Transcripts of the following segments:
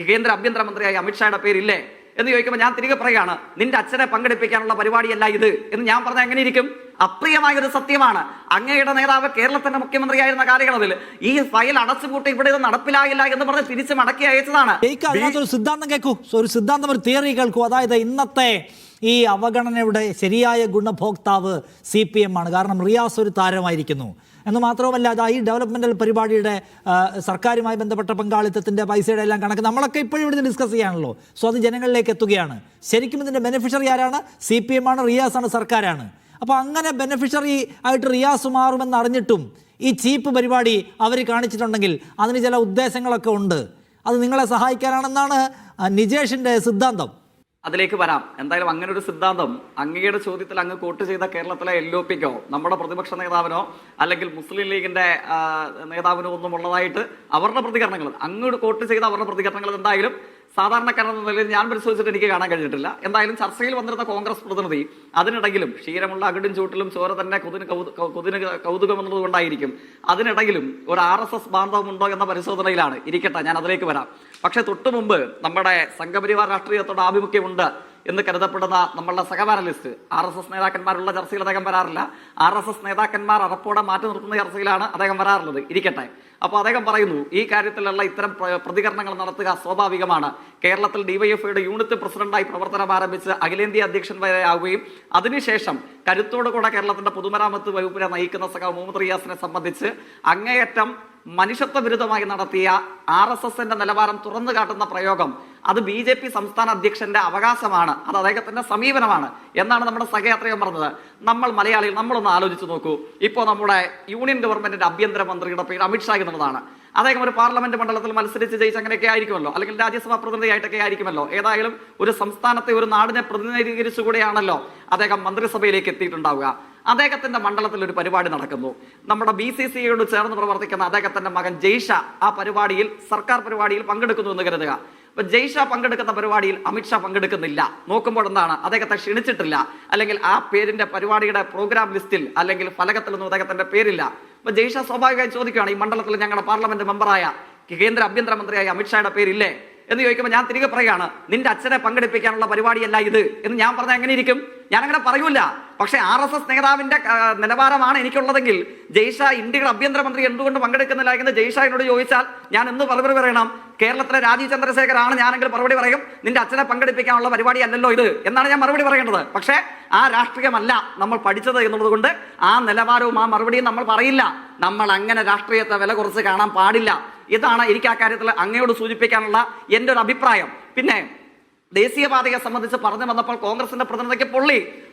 കേന്ദ്ര ആഭ്യന്തരമന്ത്രിയായ അമിത്ഷായുടെ പേരില്ലേ എന്ന് ചോദിക്കുമ്പോൾ ഞാൻ തിരികെ പറയുകയാണ്, നിന്റെ അച്ഛനെ പങ്കെടുപ്പിക്കാനുള്ള പരിപാടിയല്ല ഇത് എന്ന് ഞാൻ പറഞ്ഞാൽ എങ്ങനെ ഇരിക്കും? അപ്രിയമായൊരു സത്യമാണ്. അങ്ങയുടെ നേതാവ് കേരളത്തിന്റെ മുഖ്യമന്ത്രിയായിരുന്ന കാലയളവിൽ ഈ ഫയൽ അടച്ചുപൂട്ടി ഇവിടെ ഇത് നടപ്പിലായില്ല എന്ന് പറഞ്ഞ് തിരിച്ച് മടക്കി അയച്ചതാണ്. ഒരു സിദ്ധാന്തം കേൾക്കൂ, ഒരു സിദ്ധാന്തം, ഒരു തിയറി കേൾക്കൂ. അതായത് ഇന്നത്തെ ഈ അവഗണനയുടെ ശരിയായ ഗുണഭോക്താവ് CPM ആണ്. കാരണം റിയാസ് ഒരു താരമായിരിക്കുന്നു എന്ന് മാത്രവുമല്ല, അത് ഈ ഡെവലപ്മെന്റൽ പരിപാടിയുടെ സർക്കാരുമായി ബന്ധപ്പെട്ട പങ്കാളിത്തത്തിന്റെ പൈസയുടെ എല്ലാം കണക്ക് നമ്മളൊക്കെ ഇപ്പോഴും ഇവിടുന്ന് ഡിസ്കസ് ചെയ്യാണല്ലോ. സോ അത് ജനങ്ങളിലേക്ക് എത്തുകയാണ്. ശരിക്കും ഇതിന്റെ ബെനിഫിഷ്യറി ആരാണ്? CPM ആണ്, റിയാസ് ആണ്, സർക്കാരാണ്. അപ്പോൾ അങ്ങനെ ബെനിഫിഷ്യറി ആയിട്ട് റിയാസ് മാറുമെന്ന് അറിഞ്ഞിട്ടും ഈ ചീപ്പ് പരിപാടി അവർ കാണിച്ചിട്ടുണ്ടെങ്കിൽ അതിന് ചില ഉദ്ദേശങ്ങളൊക്കെ ഉണ്ട്. അത് നിങ്ങളെ സഹായിക്കാനാണെന്നാണ് നിജേഷിന്റെ സിദ്ധാന്തം. അതിലേക്ക് വരാം. എന്തായാലും അങ്ങനെ ഒരു സിദ്ധാന്തം അങ്ങയുടെ ചോദ്യത്തിൽ അങ്ങ് കോട്ട് ചെയ്ത കേരളത്തിലെ LOPക്കോ നമ്മുടെ പ്രതിപക്ഷ നേതാവിനോ അല്ലെങ്കിൽ മുസ്ലിം ലീഗിന്റെ നേതാവിനോ ഒന്നും ഉള്ളതായിട്ട് അവരുടെ പ്രതികരണങ്ങൾ അങ്ങോട്ട് കോട്ട് ചെയ്ത അവരുടെ പ്രതികരണങ്ങൾ എന്തായാലും സാധാരണക്കാരെന്ന നിലയിൽ ഞാൻ പരിശോധിച്ചിട്ട് എനിക്ക് കാണാൻ കഴിഞ്ഞിട്ടില്ല. എന്തായാലും ചർച്ചയിൽ വന്നിരുന്ന കോൺഗ്രസ് പ്രതിനിധി അതിനിടയിലും ക്ഷീരമുള്ള അകിടും ചൂട്ടിലും ചോര തന്നെ കൊതിന് കൗതുകം എന്നതുകൊണ്ടായിരിക്കും അതിനിടയിലും ഒരു RSS ബാന്ധവമുണ്ടോ എന്ന പരിശോധനയിലാണ്. ഇരിക്കട്ടെ, ഞാൻ അതിലേക്ക് വരാം. പക്ഷെ തൊട്ടു മുമ്പ് നമ്മുടെ സംഘപരിവാർ രാഷ്ട്രീയത്തോട് ആഭിമുഖ്യമുണ്ട് എന്ന് കരുതപ്പെടുന്ന നമ്മളുടെ സഹപാനലിസ്റ്റ് RSS നേതാക്കന്മാരുള്ള ചർച്ചയിൽ അദ്ദേഹം വരാറില്ല. RSS നേതാക്കന്മാർ അറപ്പോടെ മാറ്റി നിർത്തുന്ന ചർച്ചയിലാണ് അദ്ദേഹം വരാറുള്ളത്. ഇരിക്കട്ടെ. അപ്പോൾ അദ്ദേഹം പറയുന്നു, ഈ കാര്യത്തിലുള്ള ഇത്തരം പ്രതികരണങ്ങൾ നടത്തുക സ്വാഭാവികമാണ്. കേരളത്തിൽ DYFIയുടെ യൂണിറ്റ് പ്രസിഡന്റായി പ്രവർത്തനം ആരംഭിച്ച് അഖിലേന്ത്യാ അധ്യക്ഷൻ വരെ ആവുകയും അതിനുശേഷം കരുത്തോടുകൂടെ കേരളത്തിന്റെ പൊതുമരാമത്ത് വകുപ്പിനെ നയിക്കുന്ന സഖാവ് മുഹമ്മദ് റിയാസിനെ സംബന്ധിച്ച് അങ്ങേയറ്റം മനുഷ്യത്വ വിരുദ്ധമായി നടത്തിയ RSSന്റെ നിലവാരം തുറന്നു കാട്ടുന്ന പ്രയോഗം അത് BJP സംസ്ഥാന അധ്യക്ഷന്റെ അവകാശമാണ്, അത് അദ്ദേഹത്തിന്റെ സമീപനമാണ് എന്നാണ് നമ്മുടെ സഹയാത്രികൻ പറഞ്ഞത്. നമ്മൾ മലയാളികൾ നമ്മളൊന്ന് ആലോചിച്ച് നോക്കൂ. ഇപ്പോൾ നമ്മുടെ യൂണിയൻ ഗവൺമെന്റിന്റെ ആഭ്യന്തരമന്ത്രിയുടെ പേര് അമിത്ഷാ എന്നുള്ളതാണ്. അദ്ദേഹം ഒരു പാർലമെന്റ് മണ്ഡലത്തിൽ മത്സരിച്ച് ജയിച്ച് അങ്ങനെയൊക്കെ ആയിരിക്കുമല്ലോ, അല്ലെങ്കിൽ രാജ്യസഭാ പ്രതിനിധിയായിട്ടൊക്കെ ആയിരിക്കുമല്ലോ. ഏതായാലും ഒരു സംസ്ഥാനത്തെ ഒരു നാടിനെ പ്രതിനിധീകരിച്ചുകൂടെയാണല്ലോ അദ്ദേഹം മന്ത്രിസഭയിലേക്ക് എത്തിയിട്ടുണ്ടാവുക. അദ്ദേഹത്തിന്റെ മണ്ഡലത്തിൽ ഒരു പരിപാടി നടക്കുന്നു. നമ്മുടെ BCCയോട് ചേർന്ന് പ്രവർത്തിക്കുന്ന അദ്ദേഹത്തിന്റെ മകൻ ജയ്ഷ ആ പരിപാടിയിൽ, സർക്കാർ പരിപാടിയിൽ പങ്കെടുക്കുന്നു എന്ന് കരുതുക. അപ്പൊ ജയ്ഷ പങ്കെടുക്കുന്ന പരിപാടിയിൽ അമിത്ഷാ പങ്കെടുക്കുന്നില്ല. നോക്കുമ്പോൾ എന്താണ്, അദ്ദേഹത്തെ ക്ഷണിച്ചിട്ടില്ല, അല്ലെങ്കിൽ ആ പേരിന്റെ പരിപാടിയുടെ പ്രോഗ്രാം ലിസ്റ്റിൽ അല്ലെങ്കിൽ ഫലകത്തിലൊന്നും അദ്ദേഹത്തിന്റെ പേരില്ല. അപ്പൊ ജയ്ഷ സ്വാഭാവികമായി ചോദിക്കുകയാണ്, ഈ മണ്ഡലത്തിൽ ഞങ്ങളുടെ പാർലമെന്റ് മെമ്പറായ കേന്ദ്ര ആഭ്യന്തരമന്ത്രിയായ അമിത്ഷായുടെ പേരില്ലേ എന്ന് ചോദിക്കുമ്പോൾ ഞാൻ തിരികെ പറയുകയാണ്, നിന്റെ അച്ഛനെ പങ്കെടുപ്പിക്കാനുള്ള പരിപാടിയല്ല ഇത് എന്ന് ഞാൻ പറഞ്ഞാൽ എങ്ങനെ ഇരിക്കും? ഞാൻ അങ്ങനെ പറയൂല. പക്ഷെ RSS നേതാവിന്റെ നിലവാരമാണ് എനിക്കുള്ളതെങ്കിൽ ജയ്ഷ ഇന്ത്യയുടെ ആഭ്യന്തരമന്ത്രി എന്തുകൊണ്ട് പങ്കെടുക്കുന്നില്ല എന്ന് ജയ്ഷ എന്നോട് ചോദിച്ചാൽ ഞാൻ എന്ന് മറുപടി പറയണം? കേരളത്തിലെ രാജീവ് ചന്ദ്രശേഖരാണ് ഞാനെങ്കിൽ മറുപടി പറയും, നിന്റെ അച്ഛനെ പങ്കെടുപ്പിക്കാനുള്ള പരിപാടി അല്ലല്ലോ ഇത് എന്നാണ് ഞാൻ മറുപടി പറയേണ്ടത്. പക്ഷേ ആ രാഷ്ട്രീയമല്ല നമ്മൾ പഠിച്ചത് എന്നുള്ളത് കൊണ്ട് ആ നിലവാരവും ആ മറുപടിയും നമ്മൾ പറയില്ല. നമ്മൾ അങ്ങനെ രാഷ്ട്രീയത്തെ വില കുറച്ച് കാണാൻ പാടില്ല. ഇതാണ് എനിക്ക് ആ കാര്യത്തിൽ അങ്ങയോട് സൂചിപ്പിക്കാനുള്ള എൻ്റെ ഒരു അഭിപ്രായം. പിന്നെ ദേശീയപാതയെ സംബന്ധിച്ച് പറഞ്ഞു വന്നപ്പോൾ കോൺഗ്രസിന്റെ പ്രതിനിധിക്ക്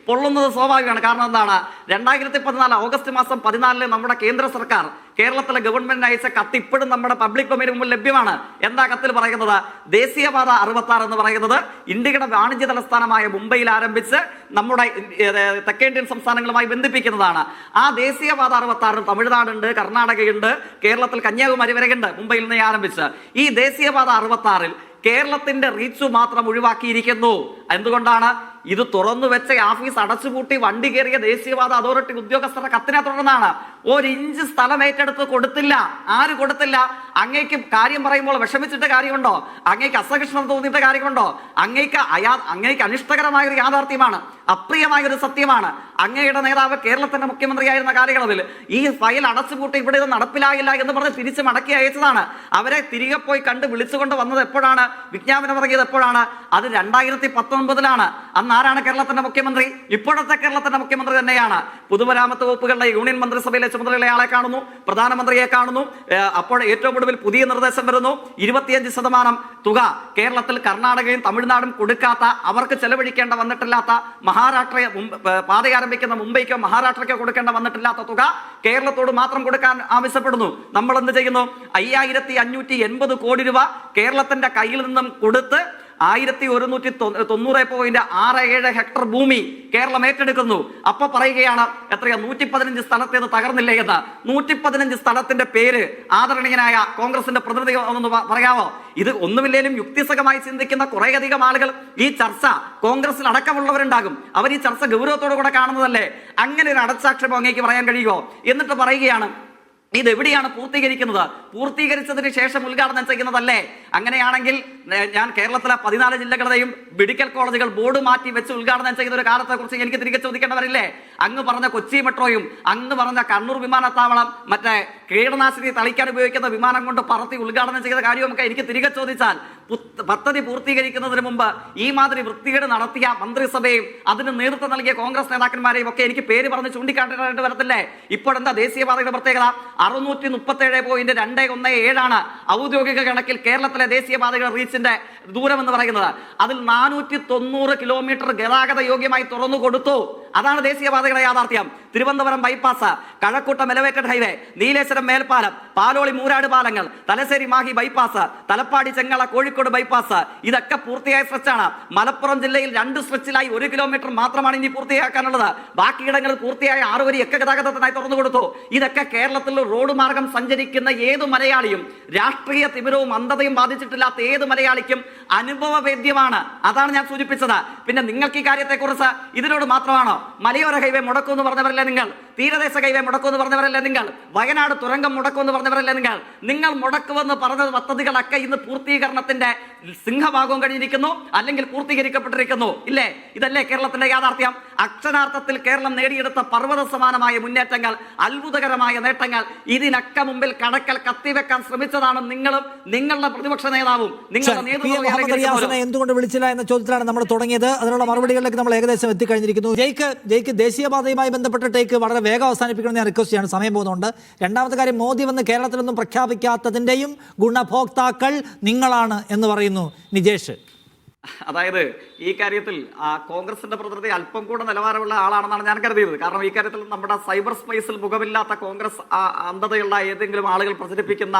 പൊള്ളുന്നത് സ്വാഭാവികമാണ്. കാരണം എന്താണ്, 2014 ഓഗസ്റ്റ് മാസം 14 നമ്മുടെ കേന്ദ്ര സർക്കാർ കേരളത്തിലെ ഗവൺമെന്റിന് അയച്ച കത്ത് ഇപ്പോഴും നമ്മുടെ പബ്ലിക് ഡൊമൈന് മുമ്പിൽ ലഭ്യമാണ്. എന്താ കത്തിൽ പറയുന്നത്? ദേശീയപാത 66 എന്ന് പറയുന്നത് ഇന്ത്യയുടെ വാണിജ്യ തലസ്ഥാനമായ മുംബൈയിൽ ആരംഭിച്ച് നമ്മുടെ തെക്കേന്ത്യൻ സംസ്ഥാനങ്ങളുമായി ബന്ധിപ്പിക്കുന്നതാണ്. ആ ദേശീയപാത 66 തമിഴ്നാടുണ്ട്, കർണാടകയുണ്ട്, കേരളത്തിൽ കന്യാകുമാരി വരെയുണ്ട്. മുംബൈയിൽ നിന്ന് ആരംഭിച്ച് ഈ ദേശീയപാത 66 കേരളത്തിന്റെ റീച്ച് മാത്രം ഒഴിവാക്കിയിരിക്കുന്നു. എന്തുകൊണ്ടാണ്? ഇത് തുറന്നു വെച്ച ആഫീസ് അടച്ചുപൂട്ടി വണ്ടി കയറിയ ദേശീയപാത അതോറിറ്റി ഉദ്യോഗസ്ഥരുടെ കത്തിനെ തുടർന്നാണ്. 1 ഇഞ്ച് സ്ഥലം ഏറ്റെടുത്ത് കൊടുത്തില്ല. ആര് കൊടുത്തില്ല? അങ്ങേക്ക് കാര്യം പറയുമ്പോൾ വിഷമിച്ചിട്ട് കാര്യമുണ്ടോ? അങ്ങേക്ക് അസഹിഷ്ണുത തോന്നിയിട്ട് കാര്യമുണ്ടോ? അങ്ങേക്ക് അനിഷ്ടകരമായ ഒരു യാഥാർത്ഥ്യമാണ്, അപ്രിയമായൊരു സത്യമാണ്. അങ്ങയുടെ നേതാവ് കേരളത്തിന്റെ മുഖ്യമന്ത്രിയായിരുന്ന കാലയളവിൽ ഈ ഫയൽ അടച്ചുപൂട്ടി ഇവിടെ ഇത് നടപ്പിലായില്ല എന്ന് പറഞ്ഞ് തിരിച്ച് മടക്കി അയച്ചതാണ്. അവരെ തിരികെ പോയി കണ്ട് വിളിച്ചുകൊണ്ട് വന്നത് എപ്പോഴാണ്? വിജ്ഞാപനം ഇറങ്ങിയത് എപ്പോഴാണ്? അത് 2019 അന്ന് ആരാണ് കേരളത്തിന്റെ മുഖ്യമന്ത്രി? ഇപ്പോഴത്തെ കേരളത്തിന്റെ മുഖ്യമന്ത്രി തന്നെയാണ്. പൊതുമരാമത്ത് വകുപ്പുകളുടെ യൂണിയൻ മന്ത്രിസഭയിലെ ചുമതലയുള്ള ആളെ കാണുന്നു, പ്രധാനമന്ത്രിയെ കാണുന്നു. അപ്പോൾ ഏറ്റവും ഒടുവിൽ പുതിയ നിർദ്ദേശം വരുന്നു, 25% തുക കേരളത്തിൽ കർണാടകയും തമിഴ്നാടും കൊടുക്കാത്ത, അവർക്ക് ചെലവഴിക്കേണ്ട വന്നിട്ടില്ലാത്ത മഹാരാഷ്ട്ര പാത ആരംഭിക്കുന്ന മുംബൈക്കോ മഹാരാഷ്ട്രയ്ക്കോ കൊടുക്കേണ്ട വന്നിട്ടില്ലാത്ത തുക കേരളത്തോട് മാത്രം കൊടുക്കാൻ ആവശ്യപ്പെടുന്നു. നമ്മൾ എന്ത് ചെയ്യുന്നു? 5580 കോടി രൂപ കേരളത്തിന്റെ കയ്യിൽ നിന്നും കൊടുത്ത് 1190.67 ഹെക്ടർ ഭൂമി കേരളം ഏറ്റെടുക്കുന്നു. അപ്പൊ പറയുകയാണ് എത്രയാ, 115 സ്ഥലത്തേത് തകർന്നില്ലേ എന്ന്. 115 സ്ഥലത്തിന്റെ പേര് ആദരണീയനായ കോൺഗ്രസിന്റെ പ്രതിനിധി ഒന്ന് പറയാമോ? ഇത് ഒന്നുമില്ലേലും യുക്തിസഹമായി ചിന്തിക്കുന്ന കുറേയധികം ആളുകൾ ഈ ചർച്ച കോൺഗ്രസിൽ അടക്കമുള്ളവരുണ്ടാകും. അവർ ഈ ചർച്ച ഗൗരവത്തോടു കൂടെ കാണുന്നതല്ലേ? അങ്ങനെ ഒരു അടച്ചാക്ഷേപം അങ്ങേക്ക് പറയാൻ കഴിയുമോ? എന്നിട്ട് പറയുകയാണ് ഇതെവിടെയാണ് പൂർത്തീകരിക്കുന്നത്? പൂർത്തീകരിച്ചതിന് ശേഷം ഉദ്ഘാടനം ചെയ്യുന്നതല്ലേ? അങ്ങനെയാണെങ്കിൽ ഞാൻ കേരളത്തിലെ 14 ജില്ലകളുടെയും മെഡിക്കൽ കോളേജുകൾ ബോർഡ് മാറ്റി വെച്ച് ഉദ്ഘാടനം ചെയ്യുന്ന ഒരു കാലത്തെ കുറിച്ച് എനിക്ക് തിരികെ ചോദിക്കേണ്ടവരില്ലേ? അങ്ങ് പറഞ്ഞ കൊച്ചി മെട്രോയും അങ്ങ് പറഞ്ഞ കണ്ണൂർ വിമാനത്താവളം മറ്റേ കീടനാശിനി തളിക്കാൻ ഉപയോഗിക്കുന്ന വിമാനം കൊണ്ട് പറത്തി ഉദ്ഘാടനം ചെയ്ത കാര്യമൊക്കെ എനിക്ക് തിരികെ ചോദിച്ചാൽ പദ്ധതി പൂർത്തീകരിക്കുന്നതിന് മുമ്പ് ഈ മാതിരി വൃത്തികേട് നടത്തിയ മന്ത്രിസഭയും അതിന് നേതൃത്വം നൽകിയ കോൺഗ്രസ് നേതാക്കന്മാരെയും ഒക്കെ എനിക്ക് പേര് പറഞ്ഞ് ചൂണ്ടിക്കാട്ടേണ്ടി വരത്തില്ലേ? ഇപ്പോഴെന്താ ദേശീയപാതയുടെ പ്രത്യേകത? 637.217 ഔദ്യോഗിക കണക്കിൽ കേരളത്തിലെ ദേശീയപാതയുടെ റീച്ചിന്റെ ദൂരം എന്ന് പറയുന്നത്. അതിൽ 490 കിലോമീറ്റർ ഗതാഗത യോഗ്യമായി തുറന്നു കൊടുത്തു. അതാണ് ദേശീയപാതയുടെ യാഥാർത്ഥ്യം. Thiruvananthapuram bypass, Kazhakkoottam elevated highway, Nileshwaram മേൽപ്പാലം, പാലോളി മൂരാട് പാലങ്ങൾ, തലശ്ശേരി മാഹി ബൈപ്പാസ്, തലപ്പാടി ചെങ്ങള കോഴിക്കോട് ബൈപ്പാസ്, ഇതൊക്കെ പൂർത്തിയായ സ്ട്രെച്ചാണ്. മലപ്പുറം ജില്ലയിൽ 2 സ്ട്രെച്ചിലായി 1 കിലോമീറ്റർ മാത്രമാണ് ഇനി പൂർത്തിയാക്കാനുള്ളത്. ബാക്കിയിടങ്ങളിൽ പൂർത്തിയായ 6 വരി ഒക്കെ ഗതാഗതത്തിനായി തുറന്നു കൊടുത്തു. ഇതൊക്കെ കേരളത്തിൽ റോഡ് മാർഗം സഞ്ചരിക്കുന്ന ഏതു മലയാളിയും, രാഷ്ട്രീയ തിമിരവും അന്ധതയും ബാധിച്ചിട്ടില്ലാത്ത ഏത് മലയാളിക്കും അനുഭവവേദ്യമാണ്. അതാണ് ഞാൻ സൂചിപ്പിച്ചത്. പിന്നെ നിങ്ങൾക്ക് ഈ കാര്യത്തെക്കുറിച്ച് ഇതിനോട് മാത്രമാണോ? മലയോര ഹൈവേ മുടക്കുമെന്ന് പറഞ്ഞവരല്ലേ നിങ്ങൾ? തീരദേശ ഹൈവേ മുടക്കുമെന്ന് പറഞ്ഞവരല്ലേ നിങ്ങൾ? വയനാട് തുരങ്കം മുടക്കുമെന്ന് പറഞ്ഞവരല്ലേ നിങ്ങൾ? നിങ്ങൾ മുടക്കുമെന്ന് പറഞ്ഞ പദ്ധതികളൊക്കെ ഇന്ന് പൂർത്തീകരണത്തിന്റെ സിംഹഭാഗവും കഴിഞ്ഞിരിക്കുന്നു, അല്ലെങ്കിൽ പൂർത്തീകരിക്കപ്പെട്ടിരിക്കുന്നു. ഇല്ലേ? ഇതല്ലേ കേരളത്തിന്റെ യാഥാർത്ഥ്യം? അക്ഷരാർത്ഥത്തിൽ കേരളം നേടിയെടുത്ത പർവ്വത സമാനമായ മുന്നേറ്റങ്ങൾ, അത്ഭുതകരമായ നേട്ടങ്ങൾ, ഇതിനൊക്കെ മുമ്പിൽ കടക്കൽ കത്തിവെക്കാൻ ശ്രമിച്ചതാണ് നിങ്ങളും നിങ്ങളുടെ പ്രതിപക്ഷ നേതാവും നിങ്ങളുടെ നേതൃത്വം. എന്തുകൊണ്ട് വിളിച്ചില്ല എന്ന ചോദ്യത്തിലാണ് നമ്മൾ തുടങ്ങിയത്. അതിനുള്ള മറുപടികളിലേക്ക് നമ്മൾ ഏകദേശം എത്തിക്കഴിഞ്ഞിരിക്കുന്നു. ജയ്ക്ക് ദേശീയപാതയുമായി ബന്ധപ്പെട്ട ടേക്ക് വളരെ വേഗം അവസാനിപ്പിക്കണമെന്ന് ഞാൻ റിക്വസ്റ്റ് ചെയ്യാണ്, സമയം പോകുന്നുണ്ട്. രണ്ടാമത്തെ കാര്യം, മോദി വന്ന് കേരളത്തിലൊന്നും പ്രഖ്യാപിക്കാത്തതിൻ്റെയും ഗുണഭോക്താക്കൾ നിങ്ങളാണ് എന്ന് പറയുന്നു നിജേഷ്. അതായത് ഈ കാര്യത്തിൽ കോൺഗ്രസിന്റെ പ്രതിനിധി അല്പം കൂടെ നിലവാരമുള്ള ആളാണെന്നാണ് ഞാൻ കരുതിയത്. കാരണം ഈ കാര്യത്തിൽ നമ്മുടെ സൈബർ സ്പേസിൽ മുഖമില്ലാത്ത കോൺഗ്രസ് അന്ധതയുള്ള ഏതെങ്കിലും ആളുകൾ പ്രചരിപ്പിക്കുന്ന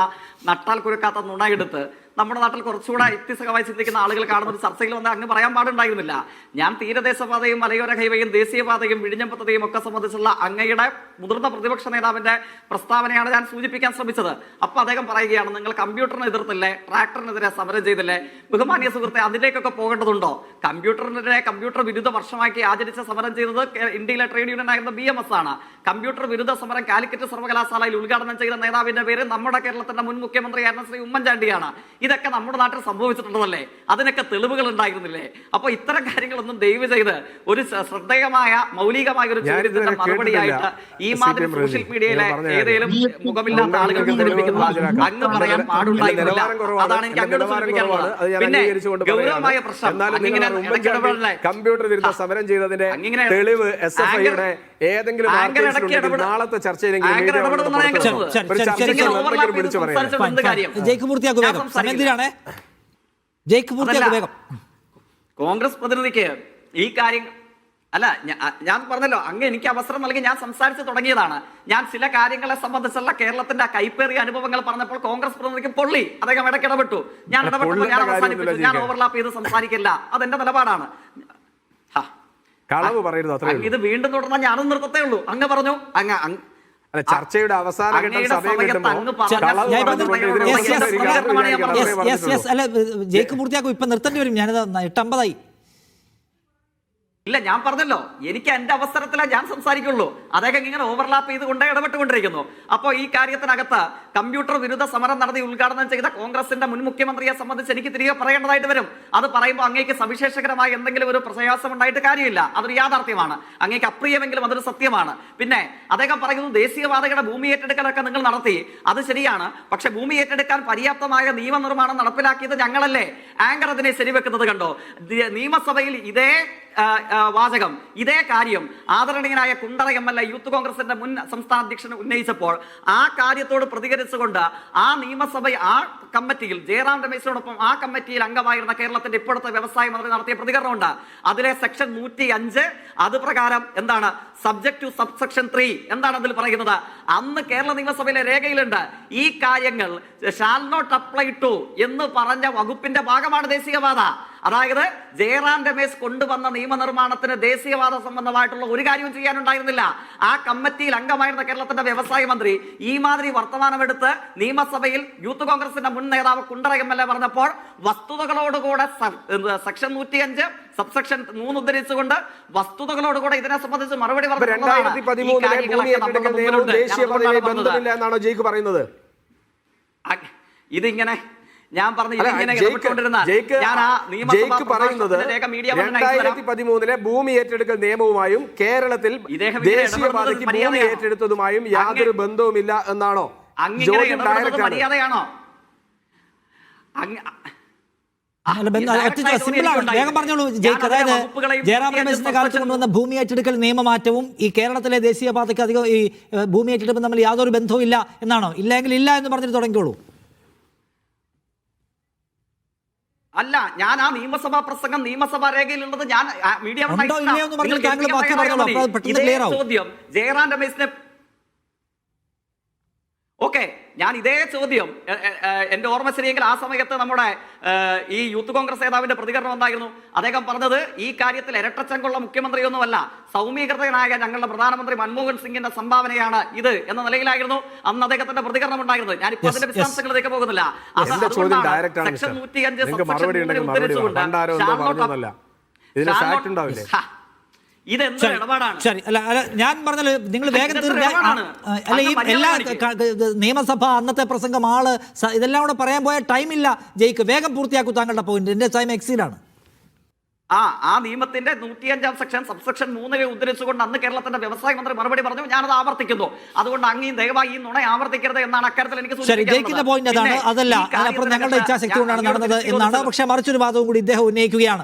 നട്ടാൽ കുരുക്കാത്ത നുണയെടുത്ത് നമ്മുടെ നാട്ടിൽ കുറച്ചുകൂടെ യുക്തിസഹമായി ചിന്തിക്കുന്ന ആളുകൾ കാണുന്ന ഒരു ചർച്ചയിൽ വന്ന് അങ്ങ് പറയാൻ പാടുണ്ടായിരുന്നില്ല. ഞാൻ തീരദേശപാതയും മലയോര ഹൈവേയും ദേശീയപാതയും വിഴിഞ്ഞം പദ്ധതിയും ഒക്കെ സംബന്ധിച്ചുള്ള അങ്ങയുടെ മുതിർന്ന പ്രതിപക്ഷ നേതാവിന്റെ പ്രസ്താവനയാണ് ഞാൻ സൂചിപ്പിക്കാൻ ശ്രമിച്ചത്. അപ്പൊ അദ്ദേഹം പറയുകയാണ്, നിങ്ങൾ കമ്പ്യൂട്ടറിനെ എതിർത്തില്ലേ, ട്രാക്ടറിനെതിരെ സമരം ചെയ്തില്ലേ? ബഹുമാന്യ സുഹൃത്തെ, അതിലേക്കൊക്കെ പോകേണ്ടതുണ്ടോ? കമ്പ്യൂട്ടറിനെതിരെ കമ്പ്യൂട്ടർ വിരുദ്ധ വർഷമാക്കി ആചരിച്ച സമരം ചെയ്തത് ഇന്ത്യയിലെ ട്രേഡ് യൂണിയൻ ആയിരുന്ന BMS ആണ്. കമ്പ്യൂട്ടർ വിരുദ്ധ സമരം കാലിക്കറ്റ് സർവകലാശാലയിൽ ഉദ്ഘാടനം ചെയ്ത നേതാവിന്റെ പേര് നമ്മുടെ കേരളത്തിന്റെ മുൻ മുഖ്യമന്ത്രിയായിരുന്ന ശ്രീ ഉമ്മൻചാണ്ടിയാണ്. ഇതൊക്കെ നമ്മുടെ നാട്ടിൽ സംഭവിച്ചിട്ടുള്ളതല്ലേ? അതിനൊക്കെ തെളിവുകൾ ഉണ്ടായിരുന്നില്ലേ? അപ്പൊ ഇത്തരം കാര്യങ്ങളൊന്നും ദയവ് ചെയ്ത് ഒരു ശ്രദ്ധേയമായ മൗലികമായ ഒരു ചോദ്യത്തിന്റെ മറുപടിയായിട്ട് ഈ മാതിരി സോഷ്യൽ മീഡിയയിലെ ഏതെങ്കിലും മുഖമില്ലാത്ത ആളുകൾ പ്രചരിപ്പിക്കുന്നത് അങ്ങ് പറയാൻ പാടുണ്ടായിരുന്നില്ല. അതാണ് എനിക്ക് അങ്ങോട്ട് സൂചിപ്പിക്കാനുള്ളത്. പിന്നെ ഗൗരവമായ പ്രശ്നം, കമ്പ്യൂട്ടർ വിരുദ്ധ സമരം ചെയ്തതിന്റെ തെളിവ് SFIയുടെ ഏതെങ്കിലും നാളത്തെ ചർച്ചയിലെങ്കിലും കോൺഗ്രസ് പ്രതിനിധിക്ക് ഈ കാര്യം അല്ല, ഞാൻ പറഞ്ഞല്ലോ, അങ്ങ് എനിക്ക് അവസരം നൽകി ഞാൻ സംസാരിച്ച് തുടങ്ങിയതാണ്. ഞാൻ ചില കാര്യങ്ങളെ സംബന്ധിച്ചുള്ള കേരളത്തിന്റെ കൈപ്പേറിയ അനുഭവങ്ങൾ പറഞ്ഞപ്പോൾ കോൺഗ്രസ് പ്രതിനിധിക്ക് പൊള്ളി. അദ്ദേഹം ഇടപെട്ടു. ഞാൻ ഇടപെട്ടപ്പോൾ ഞാൻ അവസാനിപ്പിച്ചു. ഞാൻ ഓവർലാപ്പ് ചെയ്ത് സംസാരിക്കില്ല. അതെന്റെ നിലപാടാണ്. ഇത് വീണ്ടും തുടർന്നാൽ ഞാനും നിർത്തത്തേ ഉള്ളൂ. അങ്ങ് പറഞ്ഞു ചർച്ചയുടെ അവസാന ജയിക്ക് പൂർത്തിയാക്കും. ഇപ്പൊ നിർത്തേണ്ടി വരും. ഞാനിത് 8:50 ഇല്ല, ഞാൻ പറഞ്ഞല്ലോ, എനിക്ക് എന്റെ അവസരത്തിലാണ് ഞാൻ സംസാരിക്കുള്ളൂ. അദ്ദേഹം ഇങ്ങനെ ഓവർലാപ്പ് ചെയ്തുകൊണ്ട് ഇടപെട്ടുകൊണ്ടിരിക്കുന്നു. അപ്പോൾ ഈ കാര്യത്തിനകത്ത് കമ്പ്യൂട്ടർ വിരുദ്ധ സമരം നടത്തി ഉദ്ഘാടനം ചെയ്ത കോൺഗ്രസിന്റെ മുൻ മുഖ്യമന്ത്രിയെ സംബന്ധിച്ച് എനിക്ക് തിരികെ പറയേണ്ടതായിട്ട് വരും. അത് പറയുമ്പോൾ അങ്ങേക്ക് സവിശേഷകരമായ എന്തെങ്കിലും ഒരു പ്രയാസം ഉണ്ടായിട്ട് കാര്യമില്ല. അതൊരു യാഥാർത്ഥ്യമാണ്. അങ്ങേക്ക് അപ്രിയമെങ്കിലും അതൊരു സത്യമാണ്. പിന്നെ അദ്ദേഹം പറയുന്നു, ദേശീയപാതയുടെ ഭൂമി ഏറ്റെടുക്കലൊക്കെ നിങ്ങൾ നടത്തി, അത് ശരിയാണ്. പക്ഷെ ഭൂമി ഏറ്റെടുക്കാൻ പര്യാപ്തമായ നിയമനിർമ്മാണം നടപ്പിലാക്കിയത് ഞങ്ങളല്ലേ? ആങ്കർ അതിനെ ശരിവെക്കുന്നത് കണ്ടോ? നിയമസഭയിൽ ഇതേ വാചകം, ഇതേ കാര്യം ആദരണീയനായ കുണ്ടറ MLA യൂത്ത് കോൺഗ്രസിന്റെ മുൻ സംസ്ഥാന അധ്യക്ഷൻ ഉന്നയിച്ചപ്പോൾ ആ കാര്യത്തോട് പ്രതികരിച്ചുകൊണ്ട് ആ നിയമസഭ ആ കമ്മിറ്റിയിൽ ജയറാം രമേശിനോടൊപ്പം ആ കമ്മിറ്റിയിൽ അംഗമായിരുന്ന കേരളത്തിന്റെ ഇപ്പോഴത്തെ വ്യവസായ മന്ത്രി നടത്തിയ പ്രതികരണമുണ്ട്. അതിലെ സെക്ഷൻ 105 അത് പ്രകാരം എന്താണ് സബ്ജക്ട് ടു സബ്സെക്ഷൻ 3 എന്താണ് അതിൽ പറയുന്നത്? അന്ന് കേരള നിയമസഭയിലെ രേഖയിലുണ്ട്, ഈ കാര്യങ്ങൾ ഷാൽ നോട്ട് അപ്ലൈ ടു എന്ന് പറഞ്ഞ വകുപ്പിന്റെ ഭാഗമാണ് ദേശീയപാത. അതായത് ജയറാം രമേശ് കൊണ്ടുവന്ന നിയമനിർമ്മാണത്തിന് ദേശീയവാദ സംബന്ധമായിട്ടുള്ള ഒരു കാര്യവും ചെയ്യാനുണ്ടായിരുന്നില്ല. ആ കമ്മിറ്റിയിൽ അംഗമായിരുന്ന കേരളത്തിന്റെ വ്യവസായ മന്ത്രി ഈ മാതിരി വർത്തമാനമെടുത്ത് നിയമസഭയിൽ യൂത്ത് കോൺഗ്രസിന്റെ മുൻ നേതാവ് കുണ്ടറ MLA പറഞ്ഞപ്പോൾ വസ്തുതകളോടുകൂടെ സെക്ഷൻ 105 സബ്സെക്ഷൻ 3 ഉദ്ധരിച്ചുകൊണ്ട് വസ്തുതകളോടുകൂടെ ഇതിനെ സംബന്ധിച്ച് മറുപടി പറഞ്ഞു. 2013 ഭൂമി ഏറ്റെടുക്കൽ നിയമവും ദേശീയ പദവിയുമായി ബന്ധമില്ല എന്നാണോ ജയ്ക്ക് പറയുന്നത്? ഇതിങ്ങനെ ഞാൻ പറഞ്ഞു ജയ്ക്ക് പറയുന്നത് 2013 ഭൂമി ഏറ്റെടുക്കൽ നിയമവുമായും കേരളത്തിൽ ദേശീയപാതയ്ക്ക് ഭൂമി ഏറ്റെടുത്തതുമായും യാതൊരു ബന്ധവുമില്ല എന്നാണോ? മര്യാദയാണോ? വേഗം പറഞ്ഞോളൂ ജയ്ക്ക്. അതായത് ജയറാം രമേശിന്റെ കാലത്ത് കൊണ്ടുവന്ന ഭൂമി ഏറ്റെടുക്കൽ നിയമമാറ്റവും ഈ കേരളത്തിലെ ദേശീയപാതയ്ക്ക് അധികം ഈ ഭൂമി ഏറ്റെടുപ്പും തമ്മിൽ യാതൊരു ബന്ധവും ഇല്ല എന്നാണോ? ഇല്ലെങ്കിൽ ഇല്ല എന്ന് പറഞ്ഞിട്ട് തുടങ്ങിക്കോളൂ. അല്ല, ഞാൻ ആ നിയമസഭാ പ്രസംഗം നിയമസഭാ രേഖയിലുള്ളത് ഞാൻ മീഡിയ ചോദ്യം ജയറാം രമേശിനെ ഓക്കെ, ഞാൻ ഇതേ ചോദ്യം എന്റെ ഓർമ്മ ശരിയെങ്കിൽ ആ സമയത്ത് നമ്മുടെ ഈ യൂത്ത് കോൺഗ്രസ് നേതാവിന്റെ പ്രതികരണം എന്തായിരുന്നു? അദ്ദേഹം പറഞ്ഞത് ഈ കാര്യത്തിൽ ഇരട്ടച്ചങ്കുള്ള മുഖ്യമന്ത്രിയൊന്നുമല്ല, സൗമ്യകൃതനായ ഞങ്ങളുടെ പ്രധാനമന്ത്രി മൻമോഹൻ സിംഗിന്റെ സംഭാവനയാണ് ഇത് എന്ന നിലയിലായിരുന്നു അന്ന് അദ്ദേഹത്തിന്റെ പ്രതികരണം ഉണ്ടായിരുന്നത്. ഞാനിപ്പോ അതിന്റെ വിശദാംശങ്ങളിലേക്ക് പോകുന്നില്ല. സെക്ഷൻ 105 ഇതെന്ത് ഇടപാടാണ്? ശരി, അല്ല ഞാൻ പറഞ്ഞത് നിങ്ങൾ വേഗം അല്ല ഈ എല്ലാ നിയമസഭ അന്നത്തെ പ്രസംഗം ഇതെല്ലാം കൂടെ പറയാൻ പോയ ടൈമില്ല ജയ്ക്ക്. വേഗം പൂർത്തിയാക്കൂ താങ്കളുടെ പോയിന്റ്. എന്റെ ടൈം എക്സീഡാണ്. ആ നിയമത്തിന്റെ 105 സെക്ഷൻ സബ്സെക്ഷൻ 3 ഉദ്ധരിച്ചുകൊണ്ട് അന്ന് കേരളത്തിന്റെ വ്യവസായ മന്ത്രി മറുപടി പറഞ്ഞു. ഞാനത് ആവർത്തിക്കുന്നു. അതുകൊണ്ട് അങ്ങീ ദയവായി ഈ നുണ ആവർത്തിക്കരുത് എന്നാണ് അക്കാര്യത്തിൽ എനിക്ക് ജയിക്കുന്ന പോയിന്റ് അതാണ്. അതല്ല, അതിനപ്പുറം ഞങ്ങളുടെ ഇച്ഛാശക്തി കൊണ്ടാണ് നടന്നത് എന്നാണ്. പക്ഷേ മറിച്ചൊരു വാദവും കൂടി ഇദ്ദേഹം ഉന്നയിക്കുകയാണ്.